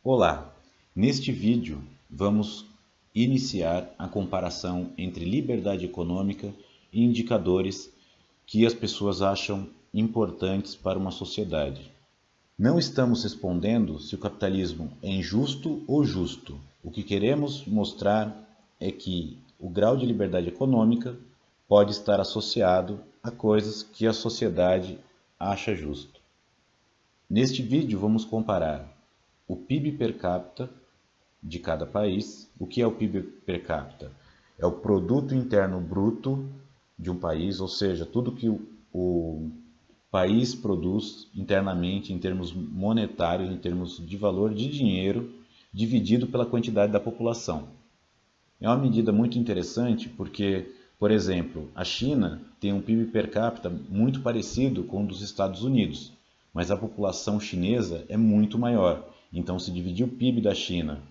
Olá! Neste vídeo vamos iniciar a comparação entre liberdade econômica e indicadores que as pessoas acham importantes para uma sociedade. Não estamos respondendo se o capitalismo é injusto ou justo. O que queremos mostrar é que o grau de liberdade econômica pode estar associado a coisas que a sociedade acha justo. Neste vídeo vamos comparar o PIB per capita de cada país. O que é o PIB per capita? É o produto interno bruto de um país, ou seja, tudo que o país produz internamente em termos monetários, em termos de valor de dinheiro, dividido pela quantidade da população. É uma medida muito interessante porque, por exemplo, a China tem um PIB per capita muito parecido com o dos Estados Unidos, mas a população chinesa é muito maior. Então, se dividir o PIB da China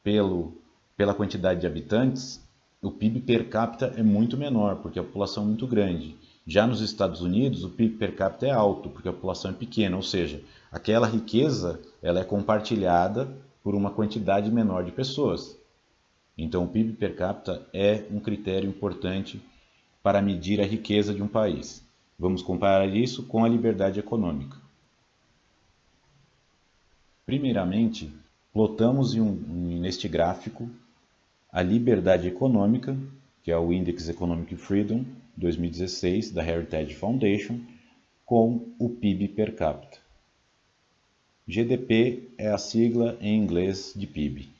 pela quantidade de habitantes, o PIB per capita é muito menor, porque a população é muito grande. Já nos Estados Unidos, o PIB per capita é alto, porque a população é pequena, ou seja, aquela riqueza ela é compartilhada por uma quantidade menor de pessoas. Então, o PIB per capita é um critério importante para medir a riqueza de um país. Vamos comparar isso com a liberdade econômica. Primeiramente, plotamos neste gráfico a liberdade econômica, que é o Index Economic Freedom 2016 da Heritage Foundation, com o PIB per capita. GDP é a sigla em inglês de PIB.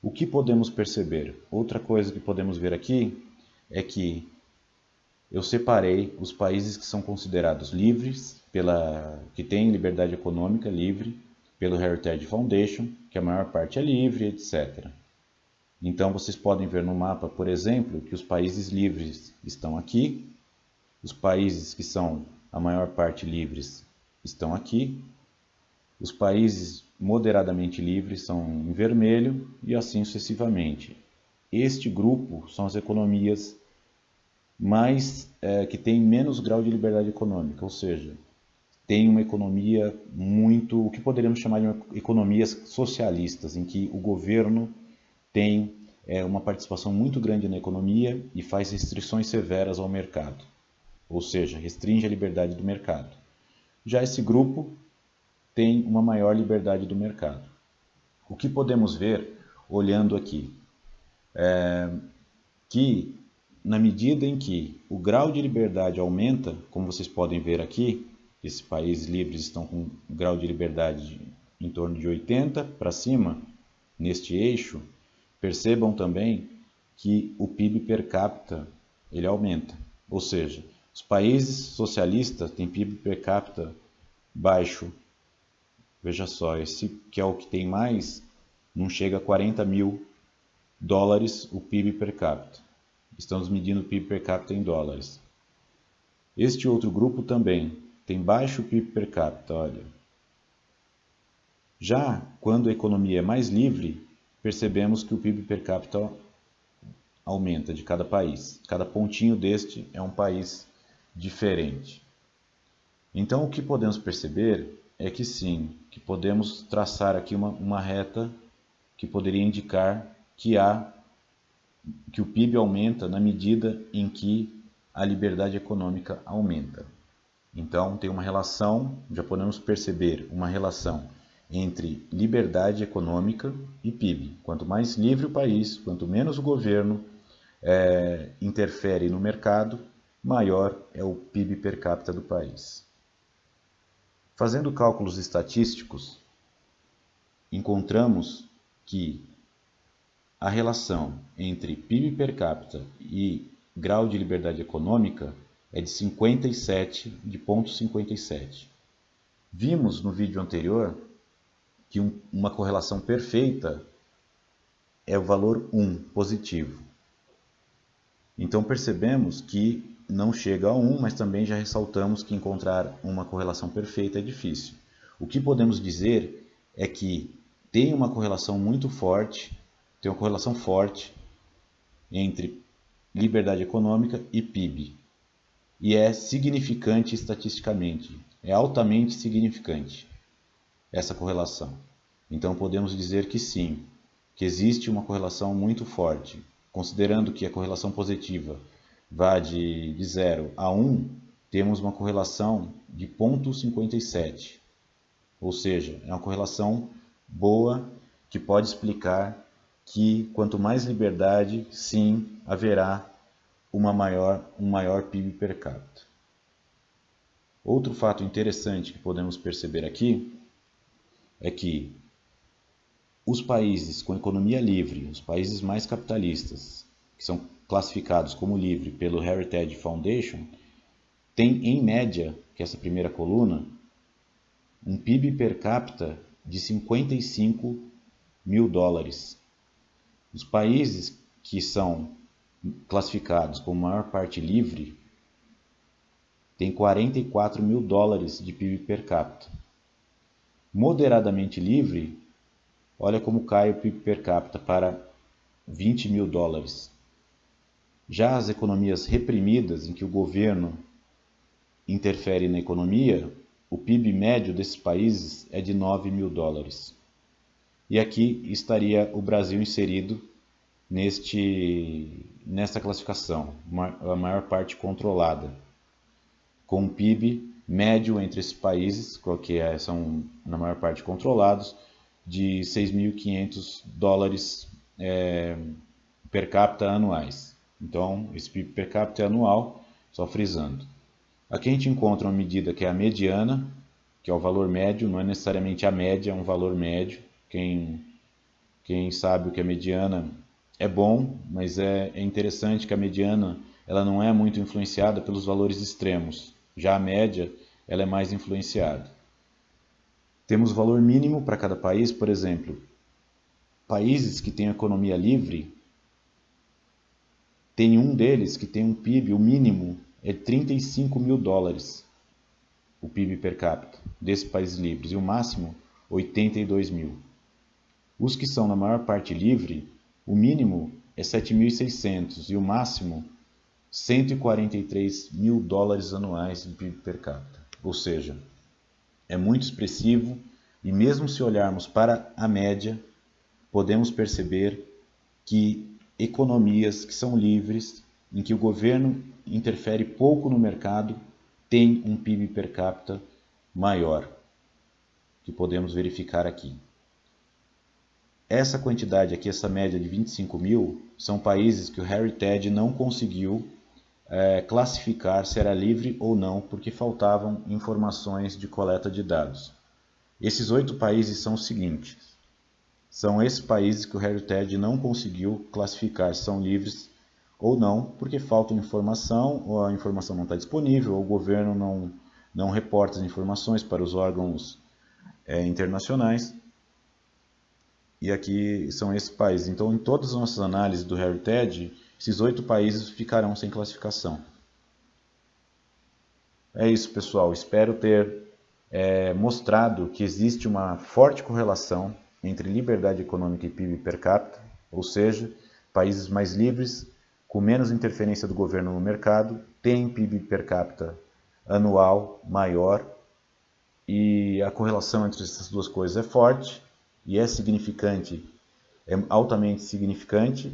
O que podemos perceber? Outra coisa que podemos ver aqui é que eu separei os países que são considerados livres, que têm liberdade econômica livre, pelo Heritage Foundation, que a maior parte é livre, etc. Então vocês podem ver no mapa, por exemplo, que os países livres estão aqui, os países que são a maior parte livres estão aqui, os países moderadamente livres são em vermelho e assim sucessivamente. Este grupo são as economias que têm menos grau de liberdade econômica, ou seja, tem uma economia o que poderíamos chamar de economias socialistas, em que o governo tem uma participação muito grande na economia e faz restrições severas ao mercado, ou seja, restringe a liberdade do mercado. Já esse grupo tem uma maior liberdade do mercado. O que podemos ver olhando aqui que na medida em que o grau de liberdade aumenta, como vocês podem ver aqui, esses países livres estão com um grau de liberdade em torno de 80 para cima, neste eixo, percebam também que o PIB per capita ele aumenta. Ou seja, os países socialistas têm PIB per capita baixo. Veja só, esse que é o que tem mais, não chega a 40 mil dólares o PIB per capita. Estamos medindo o PIB per capita em dólares. Este outro grupo também tem baixo PIB per capita, olha. Já quando a economia é mais livre, percebemos que o PIB per capita aumenta de cada país. Cada pontinho deste é um país diferente. Então o que podemos perceber é que sim, que podemos traçar aqui uma reta que poderia indicar que o PIB aumenta na medida em que a liberdade econômica aumenta. Então, tem uma relação, já podemos perceber uma relação entre liberdade econômica e PIB. Quanto mais livre o país, quanto menos o governo interfere no mercado, maior é o PIB per capita do país. Fazendo cálculos estatísticos, encontramos que a relação entre PIB per capita e grau de liberdade econômica é de 57,57. Vimos no vídeo anterior que uma correlação perfeita é o valor 1, positivo. Então percebemos que não chega a 1, mas também já ressaltamos que encontrar uma correlação perfeita é difícil. O que podemos dizer é que tem uma correlação muito forte, tem uma correlação forte entre liberdade econômica e PIB. E é significante estatisticamente, é altamente significante essa correlação. Então podemos dizer que sim, que existe uma correlação muito forte. Considerando que a correlação positiva vá de 0 a 1, temos uma correlação de 0,57. Ou seja, é uma correlação boa que pode explicar que quanto mais liberdade, sim, haverá um maior PIB per capita. Outro fato interessante que podemos perceber aqui é que os países com economia livre, os países mais capitalistas, que são classificados como livre pelo Heritage Foundation, têm em média, que é essa primeira coluna, um PIB per capita de 55 mil dólares. Os países que são classificados como maior parte livre têm 44 mil dólares de PIB per capita. Moderadamente livre, olha como cai o PIB per capita para 20 mil dólares. Já as economias reprimidas, em que o governo interfere na economia, o PIB médio desses países é de 9 mil dólares. E aqui estaria o Brasil inserido nesta classificação, a maior parte controlada, com um PIB médio entre esses países, que são na maior parte controlados, de 6.500 dólares per capita anuais. Então, esse PIB per capita é anual, só frisando. Aqui a gente encontra uma medida que é a mediana, que é o valor médio, não é necessariamente a média, é um valor médio. Quem sabe o que é mediana é bom, mas é interessante que a mediana ela não é muito influenciada pelos valores extremos. Já a média ela é mais influenciada. Temos valor mínimo para cada país, por exemplo, países que têm economia livre, tem um deles que tem um PIB, o mínimo é 35 mil dólares, o PIB per capita desses países livres, e o máximo 82 mil. Os que são na maior parte livre, o mínimo é 7.600 e o máximo 143 mil dólares anuais de PIB per capita. Ou seja, é muito expressivo e mesmo se olharmos para a média, podemos perceber que economias que são livres, em que o governo interfere pouco no mercado, têm um PIB per capita maior, que podemos verificar aqui. Essa quantidade aqui, essa média de 25 mil, são países que o Heritage não conseguiu classificar se era livre ou não, porque faltavam informações de coleta de dados. Esses 8 países são os seguintes. São esses países que o Heritage não conseguiu classificar se são livres ou não, porque falta informação, ou a informação não está disponível, ou o governo não reporta as informações para os órgãos internacionais. E aqui são esses países. Então, em todas as nossas análises do Heritage, esses 8 países ficarão sem classificação. É isso, pessoal. Espero ter mostrado que existe uma forte correlação entre liberdade econômica e PIB per capita, ou seja, países mais livres, com menos interferência do governo no mercado, têm PIB per capita anual maior, e a correlação entre essas duas coisas é forte, e é significante, é altamente significante,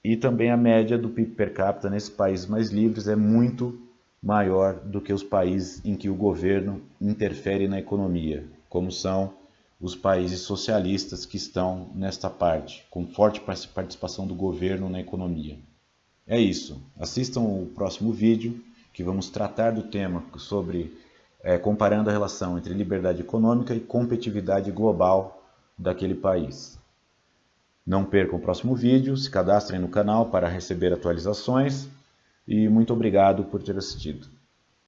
e também a média do PIB per capita nesses países mais livres é muito maior do que os países em que o governo interfere na economia, como são os países socialistas que estão nesta parte, com forte participação do governo na economia. É isso. Assistam o próximo vídeo, que vamos tratar do tema sobre comparando a relação entre liberdade econômica e competitividade global daquele país. Não percam o próximo vídeo, se cadastrem no canal para receber atualizações e muito obrigado por ter assistido.